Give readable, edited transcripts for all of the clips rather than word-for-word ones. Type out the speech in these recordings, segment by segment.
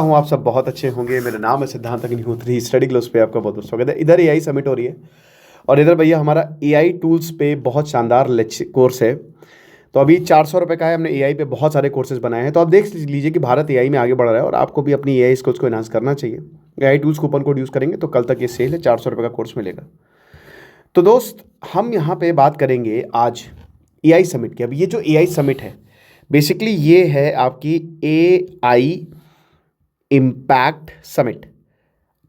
हूँ आप सब बहुत अच्छे होंगे। मेरा नाम है सिद्धांत अग्निहोत्री। स्टडी ग्लोव्स पे आपका बहुत बहुत स्वागत है। इधर एआई समिट हो रही है और इधर भैया हमारा एआई टूल्स पे बहुत शानदार कोर्स है। तो अभी 400 रुपये का है। हमने एआई पे बहुत सारे कोर्सेज बनाए हैं, तो आप देख लीजिए कि भारत एआई में आगे बढ़ रहा है और आपको भी अपनी एआई स्किल्स को एनहांस करना चाहिए। AI tools coupon code use करेंगे तो कल तक ये सेल है, 400 रुपये का कोर्स मिलेगा। तो दोस्त, हम यहाँ पे बात करेंगे आज एआई समिट की। अब ये जो एआई समिट है बेसिकली ये है आपकी एआई इम्पैक्ट समिट।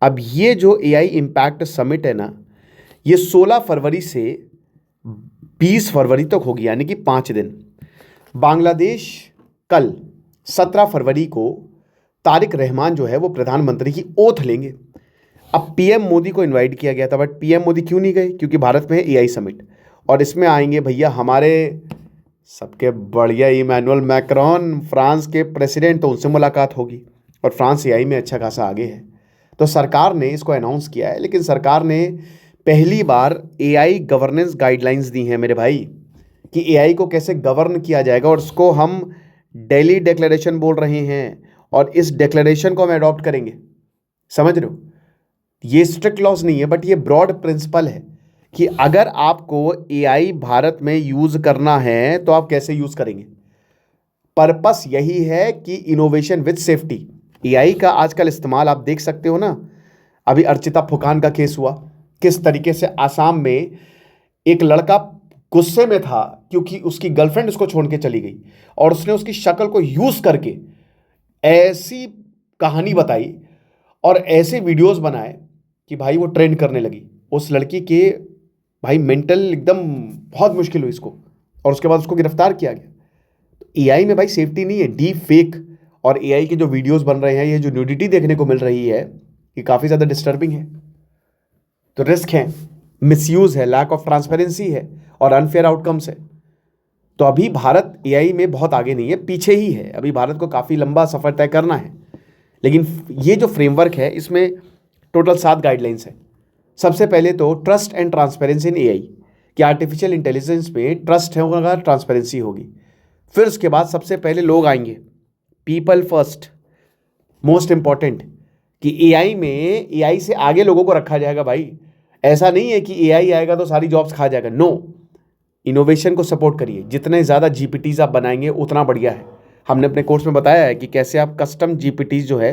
अब ये जो एआई इम्पैक्ट समिट है ना, ये 16 फरवरी से 20 फरवरी तक होगी, यानी कि 5 दिन। बांग्लादेश कल 17 फरवरी को तारिक रहमान जो है वो प्रधानमंत्री की ओथ लेंगे। अब पीएम मोदी को इनवाइट किया गया था, बट पीएम मोदी क्यों नहीं गए? क्योंकि भारत में है एआई समिट और इसमें आएंगे भैया हमारे सबके बढ़िया इमैनुअल मैक्रोन, फ्रांस के प्रेसिडेंट, तो उनसे मुलाकात होगी और फ्रांस एआई में अच्छा खासा आगे है। तो सरकार ने इसको अनाउंस किया है, लेकिन सरकार ने पहली बार एआई गवर्नेंस गाइडलाइंस दी हैं मेरे भाई, कि एआई को कैसे गवर्न किया जाएगा, और इसको हम दिल्ली डिक्लेरेशन बोल रहे हैं और इस डिक्लेरेशन को हम अडॉप्ट करेंगे। समझ रहे हो? ये स्ट्रिक्ट लॉज नहीं है, बट ये ब्रॉड प्रिंसिपल है कि अगर आपको एआई भारत में यूज करना है तो आप कैसे यूज करेंगे। पर्पस यही है कि इनोवेशन विद सेफ्टी। एआई का आजकल इस्तेमाल आप देख सकते हो ना। अभी अर्चिता फुकान का केस हुआ, किस तरीके से आसाम में एक लड़का गुस्से में था क्योंकि उसकी गर्लफ्रेंड उसको छोड़ के चली गई और उसने उसकी शक्ल को यूज करके ऐसी कहानी बताई और ऐसे वीडियोस बनाए कि भाई वो ट्रेंड करने लगी। उस लड़की के भाई मेंटल एकदम बहुत मुश्किल हुई इसको, और उसके बाद उसको गिरफ्तार किया गया। एआई में भाई सेफ्टी नहीं है। डीप फेक और एआई के जो वीडियोस बन रहे हैं, ये जो न्यूडिटी देखने को मिल रही है, ये काफ़ी ज़्यादा डिस्टर्बिंग है। तो रिस्क है, मिसयूज़ है, लैक ऑफ ट्रांसपेरेंसी है और अनफेयर आउटकम्स है। तो अभी भारत एआई में बहुत आगे नहीं है, पीछे ही है। अभी भारत को काफ़ी लंबा सफ़र तय करना है। लेकिन ये जो फ्रेमवर्क है इसमें टोटल 7 गाइडलाइंस है। सबसे पहले तो trust and transparency in AI, कि आर्टिफिशियल इंटेलिजेंस में ट्रस्ट होगा, ट्रांसपेरेंसी होगी। फिर उसके बाद सबसे पहले लोग आएंगे, पीपल फर्स्ट, मोस्ट इंपॉर्टेंट, कि एआई में एआई से आगे लोगों को रखा जाएगा भाई। ऐसा नहीं है कि एआई आएगा तो सारी जॉब्स खा जाएगा, नो। इनोवेशन को सपोर्ट करिए। जितने ज़्यादा जीपीटीज आप बनाएंगे उतना बढ़िया है। हमने अपने कोर्स में बताया है कि कैसे आप कस्टम जीपीटीज जो है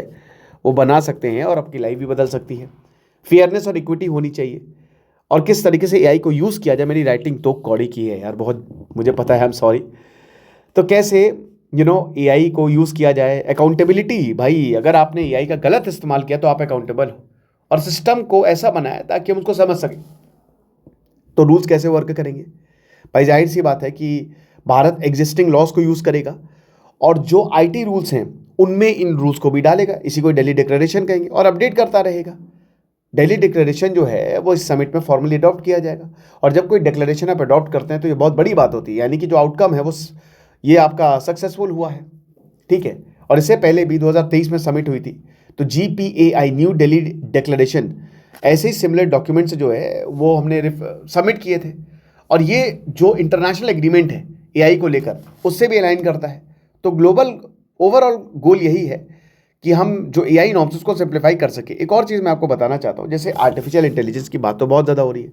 वो बना सकते हैं और आपकी लाइफ भी बदल सकती है। फेयरनेस और इक्विटी होनी चाहिए और किस तरीके से एआई को यूज़ किया जाए। मेरी राइटिंग तो कौड़ी की है यार, बहुत मुझे पता है, आई एम सॉरी। तो कैसे एआई को यूज़ किया जाए। अकाउंटेबिलिटी भाई, अगर आपने एआई का गलत इस्तेमाल किया तो आप अकाउंटेबल हो, और सिस्टम को ऐसा बनाया ताकि हम उसको समझ सकें। तो रूल्स कैसे वर्क करेंगे भाई? जाहिर सी बात है कि भारत एग्जिस्टिंग लॉज को यूज़ करेगा और जो आईटी रूल्स हैं उनमें इन रूल्स को भी डालेगा। इसी को दिल्ली डिक्लेरेशन कहेंगे और अपडेट करता रहेगा। दिल्ली डिक्लेरेशन जो है वो इस समिट में फॉर्मली अडॉप्ट किया जाएगा। और जब कोई डिक्लेरेशन आप अडॉप्ट करते हैं तो ये बहुत बड़ी बात होती है, यानी कि जो आउटकम है वो ये आपका सक्सेसफुल हुआ है, ठीक है। और इससे पहले भी 2023 में समिट हुई थी, तो GPAI न्यू दिल्ली डिक्लेरेशन, ऐसे ही सिमिलर डॉक्यूमेंट्स जो है वो हमने सबमिट किए थे। और ये जो इंटरनेशनल एग्रीमेंट है एआई को लेकर, उससे भी अलाइन करता है। तो ग्लोबल ओवरऑल गोल यही है कि हम जो एआई नॉर्म्स उसको सिंप्लीफाई कर सके। एक और चीज़ मैं आपको बताना चाहता हूँ, जैसे आर्टिफिशियल इंटेलिजेंस की बात तो बहुत ज़्यादा हो रही है,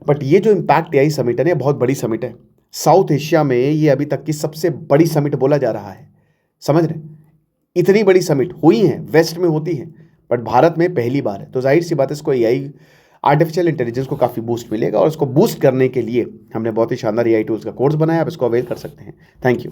बट ये जो इम्पैक्ट एआई समिट है ना, बहुत बड़ी समिट है। साउथ एशिया में ये अभी तक की सबसे बड़ी समिट बोला जा रहा है। समझ रहे? इतनी बड़ी समिट हुई हैं, वेस्ट में होती हैं, बट भारत में पहली बार है। तो जाहिर सी बात है इसको एआई आर्टिफिशियल इंटेलिजेंस को काफ़ी बूस्ट मिलेगा और इसको बूस्ट करने के लिए हमने बहुत ही शानदार एआई टूल्स का कोर्स बनाया। आप इसको अवेल कर सकते हैं। Thank you.